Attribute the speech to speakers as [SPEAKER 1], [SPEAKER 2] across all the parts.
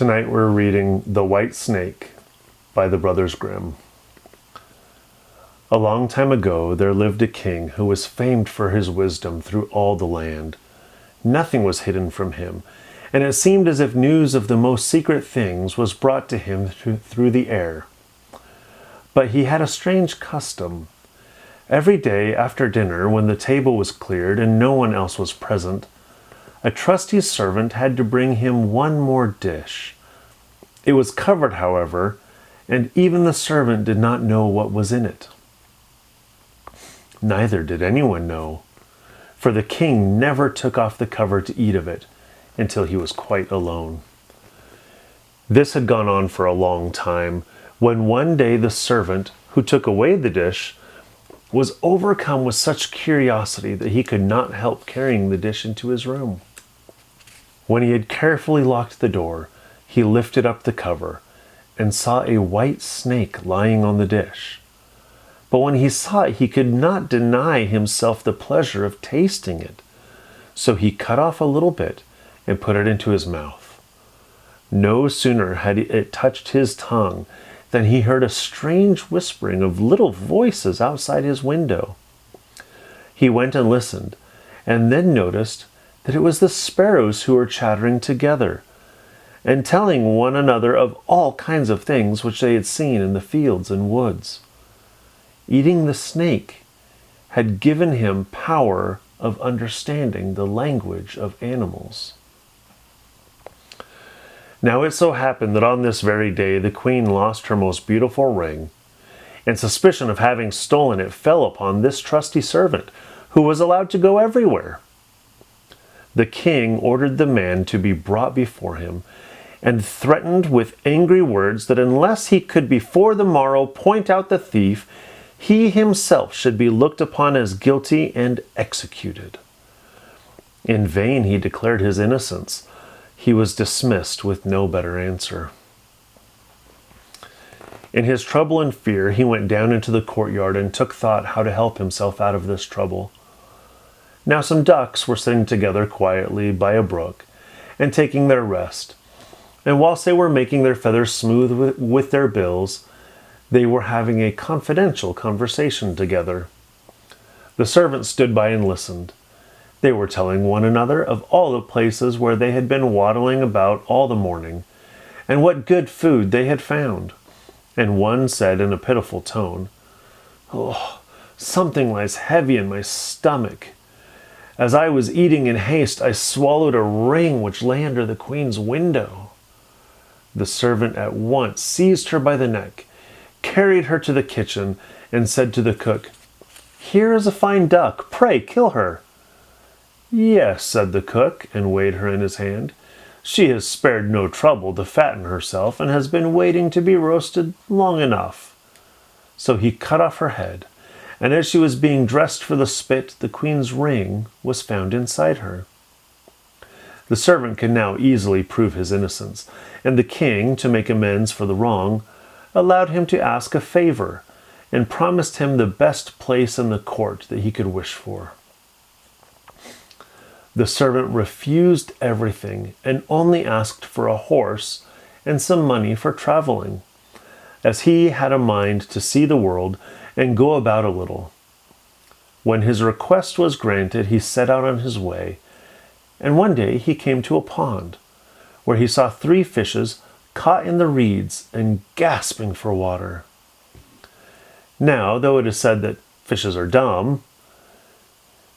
[SPEAKER 1] Tonight we're reading The White Snake by the Brothers Grimm. A long time ago there lived a king who was famed for his wisdom through all the land. Nothing was hidden from him, and it seemed as if news of the most secret things was brought to him through the air. But he had a strange custom. Every day after dinner, when the table was cleared and no one else was present, a trusty servant had to bring him one more dish. It was covered, however, and even the servant did not know what was in it. Neither did anyone know, for the king never took off the cover to eat of it until he was quite alone. This had gone on for a long time, when one day the servant who took away the dish was overcome with such curiosity that he could not help carrying the dish into his room. When he had carefully locked the door, he lifted up the cover and saw a white snake lying on the dish. But when he saw it, he could not deny himself the pleasure of tasting it. So he cut off a little bit and put it into his mouth. No sooner had it touched his tongue than he heard a strange whispering of little voices outside his window. He went and listened, and then noticed that it was the sparrows who were chattering together and telling one another of all kinds of things which they had seen in the fields and woods. Eating the snake had given him power of understanding the language of animals. Now it so happened that on this very day the queen lost her most beautiful ring, and suspicion of having stolen it fell upon this trusty servant, who was allowed to go everywhere. The king ordered the man to be brought before him, and threatened with angry words that unless he could before the morrow point out the thief, he himself should be looked upon as guilty and executed. In vain he declared his innocence. He was dismissed with no better answer. In his trouble and fear, he went down into the courtyard and took thought how to help himself out of this trouble. Now some ducks were sitting together quietly by a brook and taking their rest, and whilst they were making their feathers smooth with their bills, they were having a confidential conversation together. The servant stood by and listened. They were telling one another of all the places where they had been waddling about all the morning, and what good food they had found. And one said in a pitiful tone, "Oh, something lies heavy in my stomach. As I was eating in haste, I swallowed a ring which lay under the queen's window." The servant at once seized her by the neck, carried her to the kitchen, and said to the cook, "Here is a fine duck. Pray kill her." "Yes," said the cook, and weighed her in his hand. "She has spared no trouble to fatten herself, and has been waiting to be roasted long enough." So he cut off her head, and as she was being dressed for the spit, the queen's ring was found inside her. The servant could now easily prove his innocence, and the king, to make amends for the wrong, allowed him to ask a favor, and promised him the best place in the court that he could wish for. The servant refused everything and only asked for a horse and some money for traveling, as he had a mind to see the world and go about a little. When his request was granted, he set out on his way, and one day he came to a pond, where he saw 3 fishes caught in the reeds and gasping for water. Now, though it is said that fishes are dumb,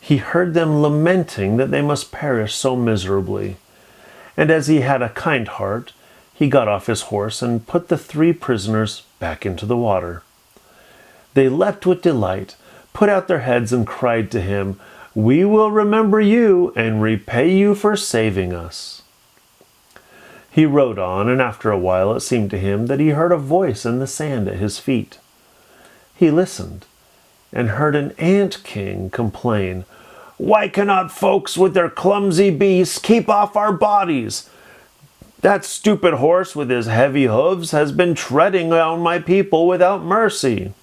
[SPEAKER 1] he heard them lamenting that they must perish so miserably, and as he had a kind heart, he got off his horse and put the 3 prisoners back into the water. They leapt with delight, put out their heads, and cried to him, "We will remember you and repay you for saving us." He rode on, and after a while it seemed to him that he heard a voice in the sand at his feet. He listened, and heard an ant-king complain, "Why cannot folks with their clumsy beasts keep off our bodies? That stupid horse with his heavy hooves has been treading on my people without mercy."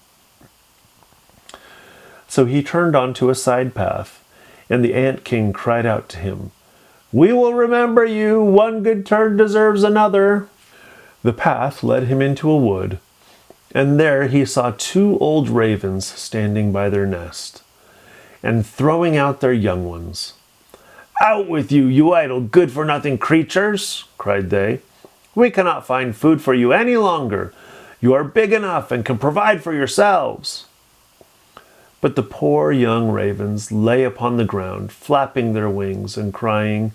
[SPEAKER 1] So he turned onto a side path, and the ant-king cried out to him, "We will remember you. One good turn deserves another." The path led him into a wood, and there he saw two old ravens standing by their nest, and throwing out their young ones. "Out with you, you idle good-for-nothing creatures!" cried they. "We cannot find food for you any longer. You are big enough and can provide for yourselves." But the poor young ravens lay upon the ground, flapping their wings and crying,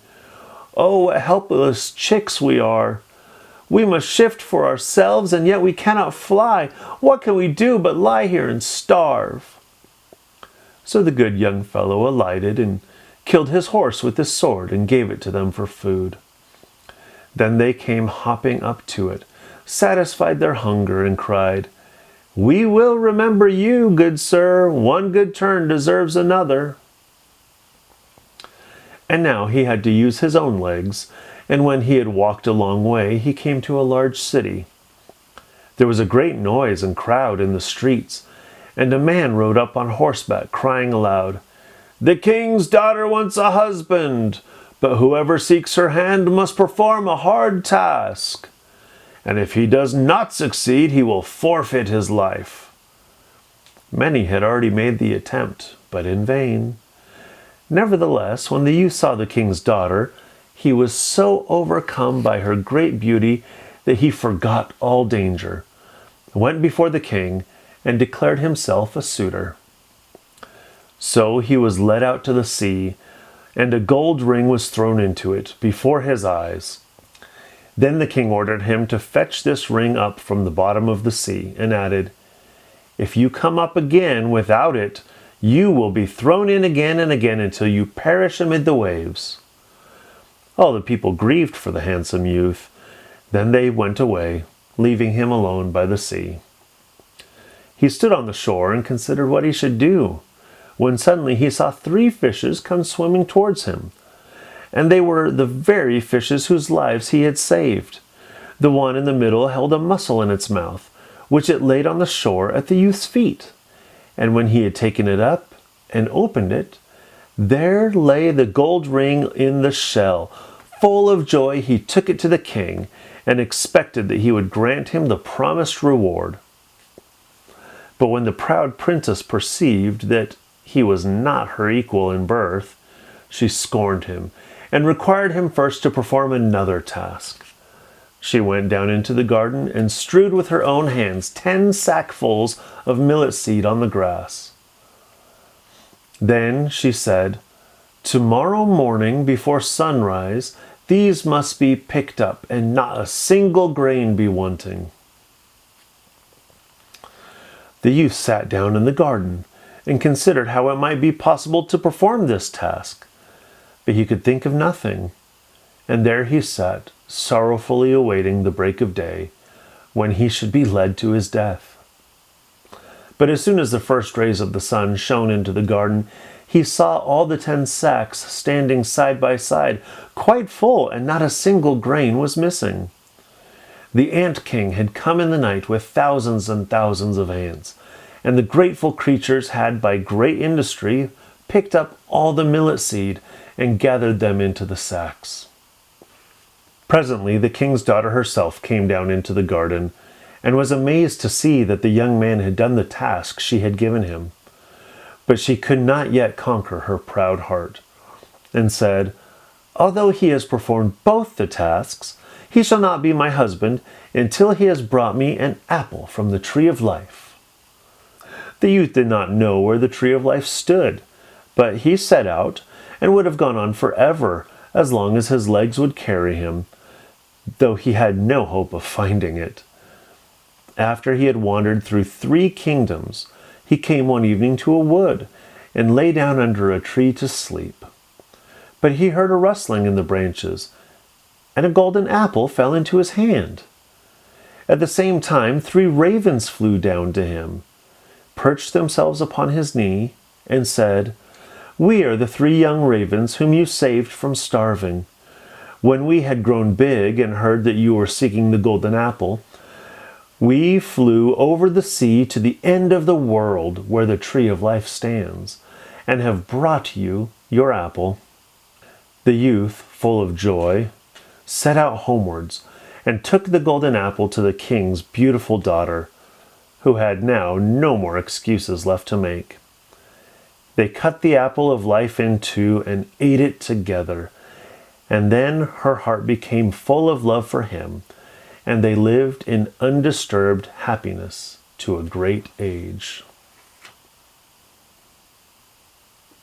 [SPEAKER 1] "Oh, what helpless chicks we are! We must shift for ourselves, and yet we cannot fly. What can we do but lie here and starve?" So the good young fellow alighted and killed his horse with his sword and gave it to them for food. Then they came hopping up to it, satisfied their hunger, and cried, "We will remember you, good sir. One good turn deserves another." And now he had to use his own legs, and when he had walked a long way, he came to a large city. There was a great noise and crowd in the streets, and a man rode up on horseback, crying aloud, "The king's daughter wants a husband, but whoever seeks her hand must perform a hard task. And if he does not succeed, he will forfeit his life." Many had already made the attempt, but in vain. Nevertheless, when the youth saw the king's daughter, he was so overcome by her great beauty that he forgot all danger, went before the king, and declared himself a suitor. So he was led out to the sea, and a gold ring was thrown into it before his eyes. Then the king ordered him to fetch this ring up from the bottom of the sea, and added, "If you come up again without it, you will be thrown in again and again until you perish amid the waves." All the people grieved for the handsome youth. Then they went away, leaving him alone by the sea. He stood on the shore and considered what he should do, when suddenly he saw 3 fishes come swimming towards him. And they were the very fishes whose lives he had saved. The one in the middle held a mussel in its mouth, which it laid on the shore at the youth's feet. And when he had taken it up and opened it, there lay the gold ring in the shell. Full of joy, he took it to the king and expected that he would grant him the promised reward. But when the proud princess perceived that he was not her equal in birth, she scorned him and required him first to perform another task. She went down into the garden and strewed with her own hands 10 sackfuls of millet seed on the grass. Then she said, "Tomorrow morning before sunrise, these must be picked up, and not a single grain be wanting." The youth sat down in the garden and considered how it might be possible to perform this task. But he could think of nothing, and there he sat, sorrowfully awaiting the break of day, when he should be led to his death. But as soon as the first rays of the sun shone into the garden, he saw all the 10 sacks standing side by side, quite full, and not a single grain was missing. The ant king had come in the night with thousands and thousands of ants, and the grateful creatures had by great industry picked up all the millet seed and gathered them into the sacks. Presently the king's daughter herself came down into the garden, and was amazed to see that the young man had done the task she had given him. But she could not yet conquer her proud heart, and said, "Although he has performed both the tasks, he shall not be my husband until he has brought me an apple from the tree of life." The youth did not know where the tree of life stood, but he set out and would have gone on forever as long as his legs would carry him, though he had no hope of finding it. After he had wandered through 3 kingdoms, he came one evening to a wood and lay down under a tree to sleep. But he heard a rustling in the branches, and a golden apple fell into his hand. At the same time, 3 ravens flew down to him, perched themselves upon his knee, and said, "We are the 3 young ravens whom you saved from starving. When we had grown big and heard that you were seeking the golden apple, we flew over the sea to the end of the world where the tree of life stands, and have brought you your apple." The youth, full of joy, set out homewards and took the golden apple to the king's beautiful daughter, who had now no more excuses left to make. They cut the apple of life in two and ate it together, and then her heart became full of love for him, and they lived in undisturbed happiness to a great age.